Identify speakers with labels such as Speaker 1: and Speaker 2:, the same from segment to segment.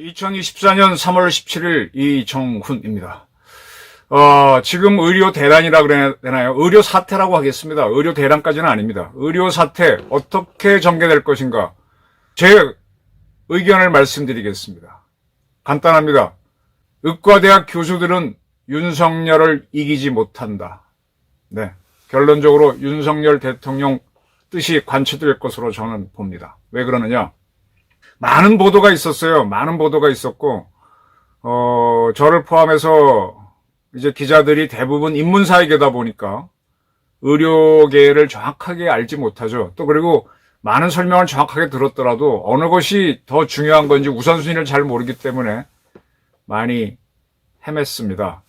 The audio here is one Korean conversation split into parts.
Speaker 1: 2024년 3월 17일 이정훈입니다. 지금 의료 대란이라 그래야 되나요? 의료 사태라고 하겠습니다. 의료 대란까지는 아닙니다. 의료 사태 어떻게 전개될 것인가? 제 의견을 말씀드리겠습니다. 간단합니다. 의과대학 교수들은 윤석열을 이기지 못한다. 네, 결론적으로 윤석열 대통령 뜻이 관철될 것으로 저는 봅니다. 왜 그러느냐? 많은 보도가 있었어요. 많은 보도가 있었고, 저를 포함해서 이제 기자들이 대부분 인문사회계다 보니까 의료계를 정확하게 알지 못하죠. 또 그리고 많은 설명을 정확하게 들었더라도 어느 것이 더 중요한 건지 우선순위를 잘 모르기 때문에 많이 헤맸습니다.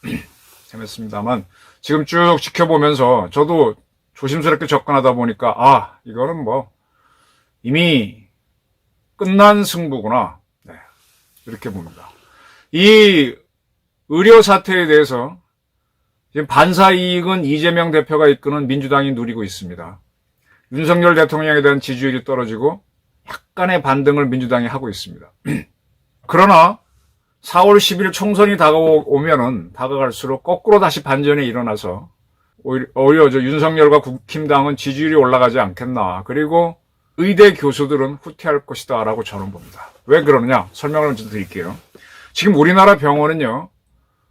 Speaker 1: 헤맸습니다만 지금 쭉 지켜보면서 저도 조심스럽게 접근하다 보니까 이거는 뭐 이미 끝난 승부구나. 네, 이렇게 봅니다. 이 의료 사태에 대해서 지금 반사 이익은 이재명 대표가 이끄는 민주당이 누리고 있습니다. 윤석열 대통령에 대한 지지율이 떨어지고 약간의 반등을 민주당이 하고 있습니다. 그러나 4월 10일 총선이 다가갈수록 거꾸로 다시 반전이 일어나서 오히려 윤석열과 국힘당은 지지율이 올라가지 않겠나. 그리고 의대 교수들은 후퇴할 것이다 라고 저는 봅니다. 왜 그러느냐? 설명을 먼저 드릴게요. 지금 우리나라 병원은요,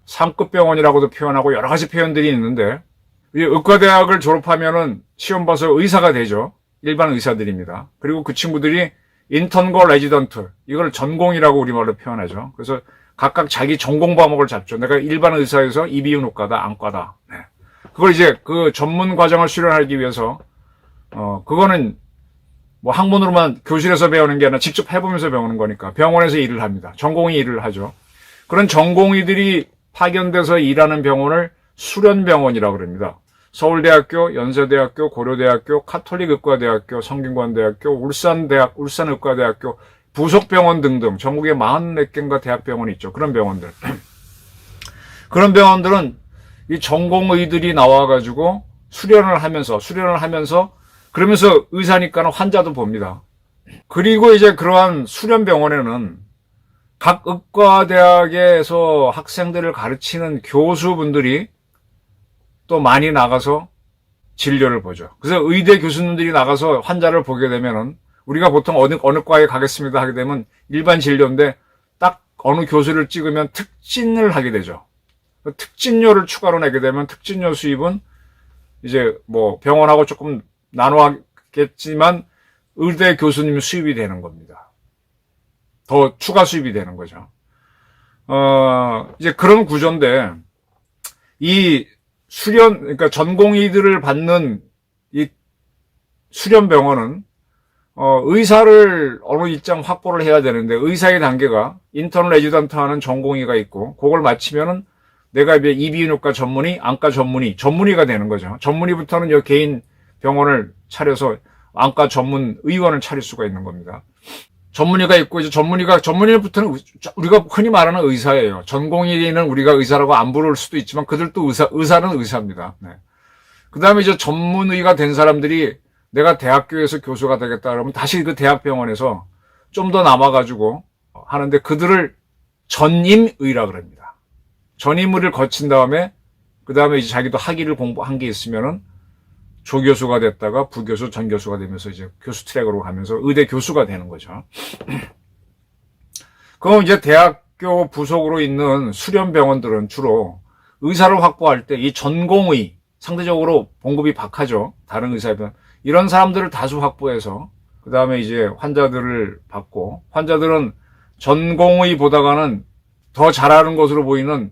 Speaker 1: 3급 병원이라고도 표현하고 여러 가지 표현들이 있는데, 의과대학을 졸업하면은 시험 봐서 의사가 되죠. 일반 의사들입니다. 그리고 그 친구들이 인턴과 레지던트, 이걸 전공이라고 우리말로 표현하죠. 그래서 각각 자기 전공 과목을 잡죠. 내가 일반 의사에서 이비인후과다, 안과다. 네. 그걸 이제 그 전문 과정을 수련하기 위해서, 그거는 뭐 학문으로만 교실에서 배우는 게 아니라 직접 해보면서 배우는 거니까 병원에서 일을 합니다. 전공의 일을 하죠. 그런 전공의들이 파견돼서 일하는 병원을 수련병원이라고 그럽니다. 서울대학교, 연세대학교, 고려대학교, 카톨릭의과대학교, 성균관대학교, 울산의과대학교, 부속병원 등등 전국에 44개인가 대학병원이 있죠. 그런 병원들. 그런 병원들은 이 전공의들이 나와가지고 수련을 하면서 그러면서 의사니까는 환자도 봅니다. 그리고 이제 그러한 수련병원에는 각 의과대학에서 학생들을 가르치는 교수분들이 또 많이 나가서 진료를 보죠. 그래서 의대 교수님들이 나가서 환자를 보게 되면은 우리가 보통 어느 과에 가겠습니다 하게 되면 일반 진료인데 딱 어느 교수를 찍으면 특진을 하게 되죠. 특진료를 추가로 내게 되면 특진료 수입은 이제 뭐 병원하고 조금 나눠하겠지만 의대 교수님 수입이 되는 겁니다. 더 추가 수입이 되는 거죠. 이제 그런 구조인데 이 그러니까 전공의들을 받는 이 수련병원은 의사를 어느 일정 확보를 해야 되는데 의사의 단계가 인턴 레지던트 하는 전공의가 있고 그걸 마치면은 내가 이제 이비인후과 전문의, 안과 전문의가 되는 거죠. 전문의부터는 여 개인 병원을 차려서 안과 전문 의원을 차릴 수가 있는 겁니다. 전문의가 있고 이제 전문의부터는 우리가 흔히 말하는 의사예요. 전공의는 우리가 의사라고 안 부를 수도 있지만 그들도 의사는 의사입니다. 네. 그다음에 이제 전문의가 된 사람들이 내가 대학교에서 교수가 되겠다 그러면 다시 그 대학병원에서 좀 더 남아가지고 하는데 그들을 전임의라 그럽니다. 전임의를 거친 다음에 그다음에 이제 자기도 학위를 공부한 게 있으면은 조교수가 됐다가 부교수, 전교수가 되면서 이제 교수 트랙으로 가면서 의대 교수가 되는 거죠. 그럼 이제 대학교 부속으로 있는 수련병원들은 주로 의사를 확보할 때 이 전공의, 상대적으로 봉급이 박하죠. 다른 의사에 비하면. 이런 사람들을 다수 확보해서 그 다음에 이제 환자들을 받고 환자들은 전공의보다가는 더 잘하는 것으로 보이는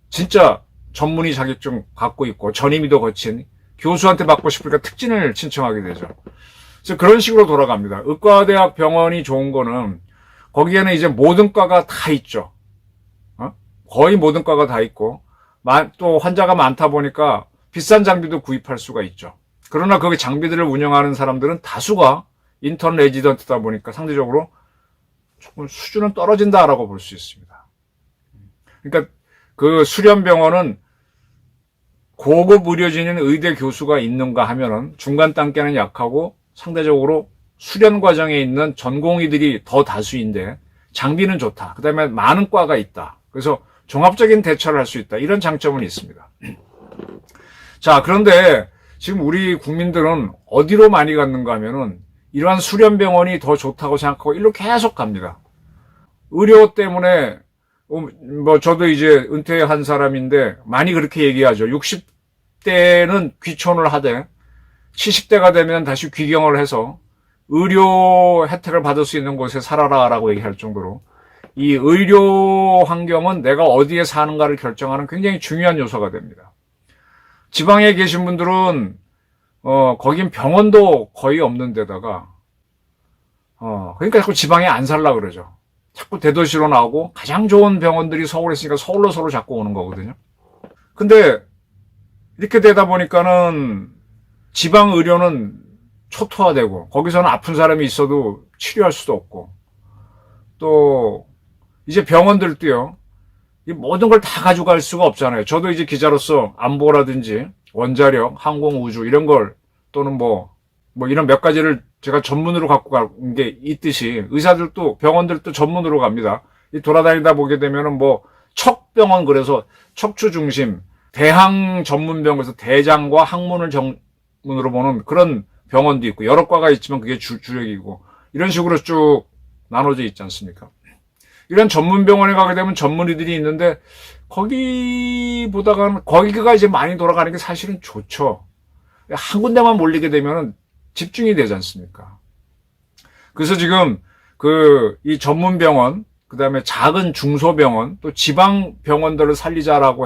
Speaker 1: 진짜 전문의 자격증 갖고 있고 전임의도 거친 교수한테 받고 싶으니까 특진을 신청하게 되죠. 그래서 그런 식으로 돌아갑니다. 의과대학 병원이 좋은 거는 거기에는 이제 모든 과가 다 있죠. 거의 모든 과가 다 있고 또 환자가 많다 보니까 비싼 장비도 구입할 수가 있죠. 그러나 거기 장비들을 운영하는 사람들은 다수가 인턴 레지던트다 보니까 상대적으로 조금 수준은 떨어진다라고 볼 수 있습니다. 그러니까 그 수련병원은 고급 의료진인 의대 교수가 있는가 하면은 중간 단계는 약하고 상대적으로 수련 과정에 있는 전공의들이 더 다수인데 장비는 좋다. 그 다음에 많은 과가 있다. 그래서 종합적인 대처를 할 수 있다. 이런 장점은 있습니다. 자, 그런데 지금 우리 국민들은 어디로 많이 갔는가 하면은 이러한 수련병원이 더 좋다고 생각하고 일로 계속 갑니다. 의료 때문에 뭐 저도 이제 은퇴한 사람인데 많이 그렇게 얘기하죠. 60대는 귀촌을 하되 70대가 되면 다시 귀경을 해서 의료 혜택을 받을 수 있는 곳에 살아라라고 얘기할 정도로 이 의료 환경은 내가 어디에 사는가를 결정하는 굉장히 중요한 요소가 됩니다. 지방에 계신 분들은 거긴 병원도 거의 없는 데다가 그러니까 자꾸 지방에 안 살라 그러죠. 자꾸 대도시로 나오고 가장 좋은 병원들이 서울에 있으니까 서울로 서로 자꾸 오는 거거든요. 근데 이렇게 되다 보니까는 지방 의료는 초토화되고 거기서는 아픈 사람이 있어도 치료할 수도 없고 또 이제 병원들도요. 이 모든 걸 다 가져갈 수가 없잖아요. 저도 이제 기자로서 안보라든지 원자력, 항공, 우주 이런 걸 또는 뭐 이런 몇 가지를 제가 전문으로 갖고 간 게 있듯이 의사들도 병원들도 전문으로 갑니다. 돌아다니다 보게 되면은 뭐 척병원 그래서 척추 중심 대항 전문병원에서 대장과 항문을 전문으로 보는 그런 병원도 있고 여러 과가 있지만 그게 주력이고 이런 식으로 쭉 나눠져 있지 않습니까? 이런 전문 병원에 가게 되면 전문의들이 있는데 거기가 이제 많이 돌아가는 게 사실은 좋죠. 한 군데만 몰리게 되면은 집중이 되지 않습니까? 그래서 지금 이 전문 병원, 그 다음에 작은 중소병원, 또 지방 병원들을 살리려고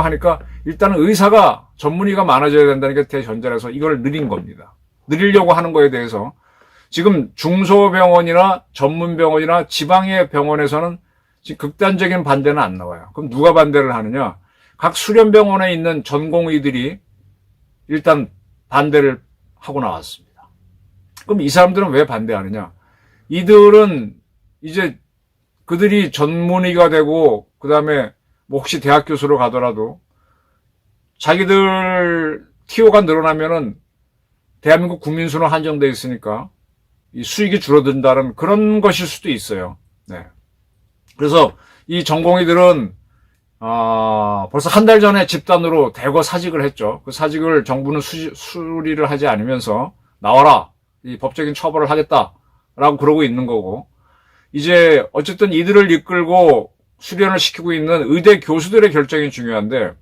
Speaker 1: 하니까 일단은 의사가 전문의가 많아져야 된다는 게 대전제라서 이걸 늘린 겁니다. 늘리려고 하는 거에 대해서 지금 중소병원이나 전문병원이나 지방의 병원에서는 지금 극단적인 반대는 안 나와요. 그럼 누가 반대를 하느냐? 각 수련병원에 있는 전공의들이 일단 반대를 하고 나왔습니다. 그럼 이 사람들은 왜 반대하느냐? 이들은 이제 그들이 전문의가 되고 그 다음에 뭐 혹시 대학 교수로 가더라도 자기들 티오가 늘어나면은 대한민국 국민 수는 한정되어 있으니까 이 수익이 줄어든다는 그런 것일 수도 있어요. 네. 그래서 이 전공의들은 벌써 한 달 전에 집단으로 대거 사직을 했죠. 그 사직을 정부는 수리를 하지 않으면서 나와라, 이 법적인 처벌을 하겠다라고 그러고 있는 거고, 이제 어쨌든 이들을 이끌고 수련을 시키고 있는 의대 교수들의 결정이 중요한데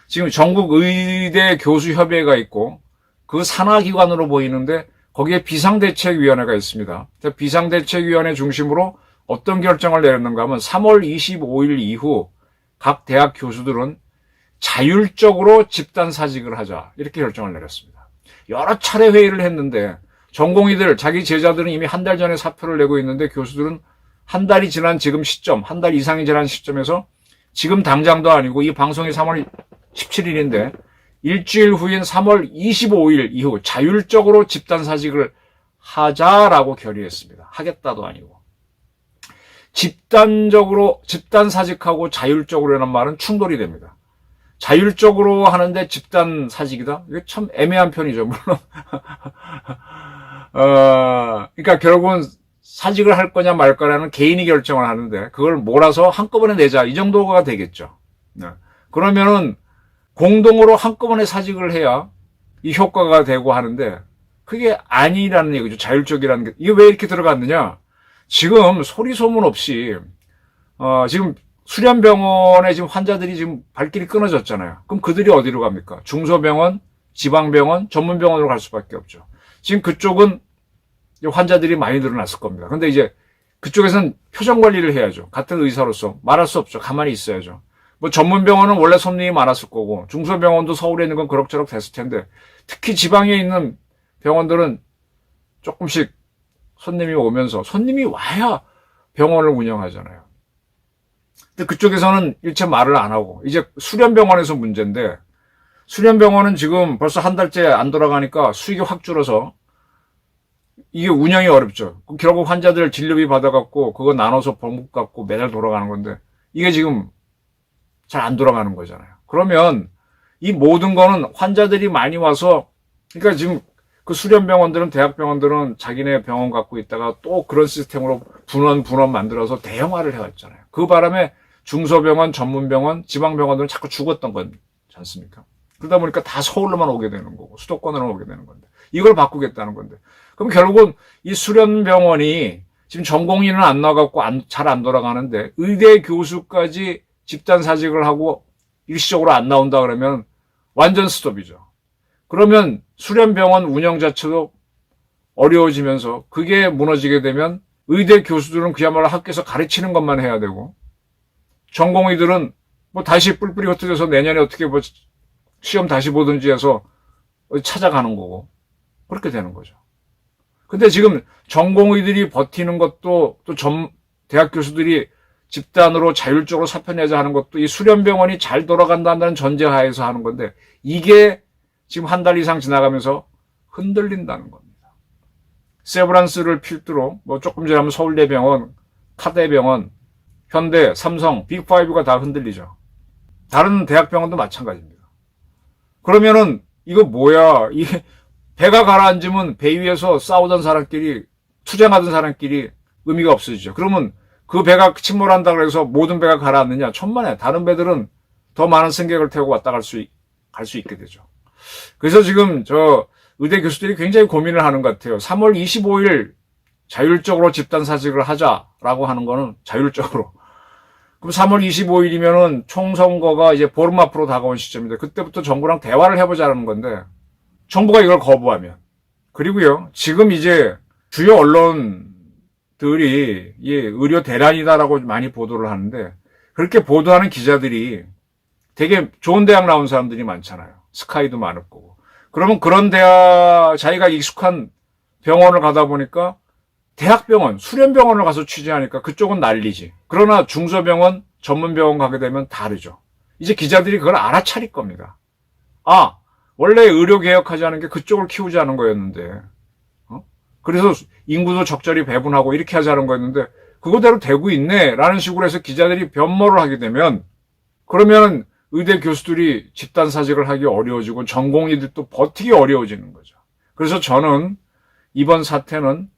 Speaker 1: 지금 전국 의대 교수협의회가 있고 그 산하기관으로 보이는데 거기에 비상대책위원회가 있습니다. 비상대책위원회 중심으로 어떤 결정을 내렸는가 하면 3월 25일 이후 각 대학 교수들은 자율적으로 집단사직을 하자 이렇게 결정을 내렸습니다. 여러 차례 회의를 했는데 전공의들 자기 제자들은 이미 한 달 전에 사표를 내고 있는데 교수들은 한 달이 지난 지금 시점, 한 달 이상이 지난 시점에서 지금 당장도 아니고 이 방송이 3월 17일인데 일주일 후인 3월 25일 이후 자율적으로 집단사직을 하자라고 결의했습니다. 하겠다도 아니고. 집단사직하고 자율적으로라는 말은 충돌이 됩니다. 자율적으로 하는데 집단사직이다? 이게 참 애매한 편이죠, 물론. 그러니까 결국은 사직을 할 거냐 말 거냐는 개인이 결정을 하는데 그걸 몰아서 한꺼번에 내자 이 정도가 되겠죠. 네. 그러면은 공동으로 한꺼번에 사직을 해야 이 효과가 되고 하는데 그게 아니라는 얘기죠. 자율적이라는 게. 이게 왜 이렇게 들어갔느냐? 지금 소리 소문 없이 지금 수련병원에 지금 환자들이 지금 발길이 끊어졌잖아요. 그럼 그들이 어디로 갑니까? 중소병원, 지방병원, 전문병원으로 갈 수밖에 없죠. 지금 그쪽은 환자들이 많이 늘어났을 겁니다. 근데 이제 그쪽에서는 표정 관리를 해야죠. 같은 의사로서 말할 수 없죠. 가만히 있어야죠. 뭐 전문병원은 원래 손님이 많았을 거고 중소병원도 서울에 있는 건 그럭저럭 됐을 텐데 특히 지방에 있는 병원들은 조금씩 손님이 와야 병원을 운영하잖아요. 근데 그쪽에서는 일체 말을 안 하고 이제 수련병원에서 문제인데 수련병원은 지금 벌써 한 달째 안 돌아가니까 수익이 확 줄어서 이게 운영이 어렵죠. 결국 환자들 진료비 받아갖고 그거 나눠서 병국 갖고 매달 돌아가는 건데 이게 지금 잘 안 돌아가는 거잖아요. 그러면 이 모든 거는 환자들이 많이 와서, 그러니까 지금 그 수련병원들은, 대학병원들은 자기네 병원 갖고 있다가 또 그런 시스템으로 분원 만들어서 대형화를 해왔잖아요. 그 바람에 중소병원, 전문병원, 지방병원들은 자꾸 죽었던 거지 않습니까? 그러다 보니까 다 서울로만 오게 되는 거고, 수도권으로 오게 되는 건데, 이걸 바꾸겠다는 건데. 그럼 결국은 이 수련병원이 지금 전공의는 안 나가고 잘 안 돌아가는데, 의대 교수까지 집단사직을 하고 일시적으로 안 나온다 그러면 완전 스톱이죠. 그러면 수련병원 운영 자체도 어려워지면서, 그게 무너지게 되면 의대 교수들은 그야말로 학교에서 가르치는 것만 해야 되고, 전공의들은 뭐 다시 뿔뿔이 흩어져서 내년에 어떻게 뭐 시험 다시 보든지 해서 찾아가는 거고, 그렇게 되는 거죠. 근데 지금 전공의들이 버티는 것도, 또 대학 교수들이 집단으로 자율적으로 사표 내자 하는 것도 이 수련병원이 잘 돌아간다는 전제하에서 하는 건데, 이게 지금 한 달 이상 지나가면서 흔들린다는 겁니다. 세브란스를 필두로 뭐 조금 전에 하면 서울대병원, 카대병원, 현대, 삼성, 빅5가 다 흔들리죠. 다른 대학병원도 마찬가지입니다. 그러면은 이거 뭐야? 이게 배가 가라앉으면 배 위에서 싸우던 사람끼리, 투쟁하던 사람끼리 의미가 없어지죠. 그러면 그 배가 침몰한다 그래서 모든 배가 가라앉느냐? 천만에. 다른 배들은 더 많은 승객을 태우고 왔다 갈 수 있게 되죠. 그래서 지금 의대 교수들이 굉장히 고민을 하는 것 같아요. 3월 25일 자율적으로 집단사직을 하자라고 하는 거는 자율적으로. 그럼 3월 25일이면은 총선거가 이제 보름 앞으로 다가온 시점인데, 그때부터 정부랑 대화를 해보자는 건데, 정부가 이걸 거부하면. 그리고요, 지금 이제 주요 언론들이 의료 대란이다라고 많이 보도를 하는데, 그렇게 보도하는 기자들이 되게 좋은 대학 나온 사람들이 많잖아요. 스카이도 많을 거고. 그러면 그런 대학, 자기가 익숙한 병원을 가다 보니까 대학병원, 수련병원을 가서 취재하니까 그쪽은 난리지. 그러나 중소병원, 전문병원 가게 되면 다르죠. 이제 기자들이 그걸 알아차릴 겁니다. 아, 원래 의료개혁하자는 게 그쪽을 키우자는 거였는데, 그래서 인구도 적절히 배분하고 이렇게 하자는 거였는데, 그거대로 되고 있네 라는 식으로 해서 기자들이 변모를 하게 되면, 그러면 의대 교수들이 집단사직을 하기 어려워지고 전공의들도 버티기 어려워지는 거죠. 그래서 저는 이번 사태는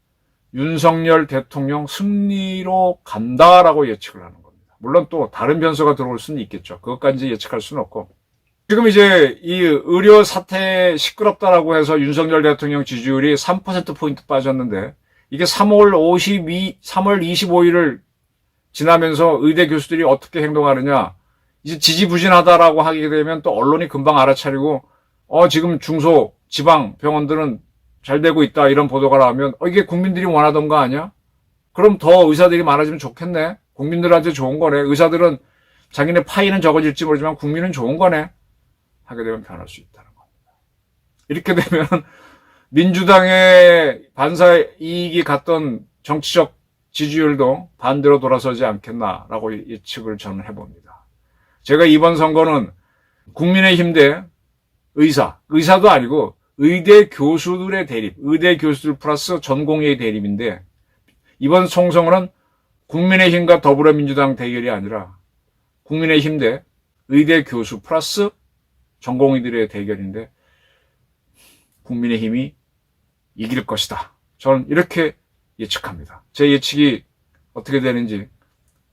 Speaker 1: 윤석열 대통령 승리로 간다라고 예측을 하는 겁니다. 물론 또 다른 변수가 들어올 수는 있겠죠. 그것까지 예측할 수는 없고. 지금 이제 이 의료 사태 시끄럽다라고 해서 윤석열 대통령 지지율이 3%포인트 빠졌는데, 이게 3월 25일을 지나면서 의대 교수들이 어떻게 행동하느냐, 이제 지지부진하다라고 하게 되면 또 언론이 금방 알아차리고, 지금 중소, 지방 병원들은 잘 되고 있다 이런 보도가 나오면, 이게 국민들이 원하던 거 아니야? 그럼 더 의사들이 많아지면 좋겠네? 국민들한테 좋은 거네? 의사들은 자기네 파이는 적어질지 모르지만 국민은 좋은 거네? 하게 되면 변할 수 있다는 겁니다. 이렇게 되면 민주당의 반사 이익이 갔던 정치적 지지율도 반대로 돌아서지 않겠나라고 예측을 저는 해봅니다. 제가 이번 선거는 국민의힘 대 의사도 아니고 의대 교수들의 대립, 의대 교수들 플러스 전공의의 대립인데, 이번 총선은 국민의힘과 더불어민주당 대결이 아니라 국민의힘 대 의대 교수 플러스 전공의들의 대결인데, 국민의힘이 이길 것이다. 저는 이렇게 예측합니다. 제 예측이 어떻게 되는지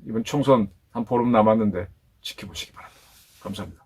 Speaker 1: 이번 총선 한 보름 남았는데 지켜보시기 바랍니다. 감사합니다.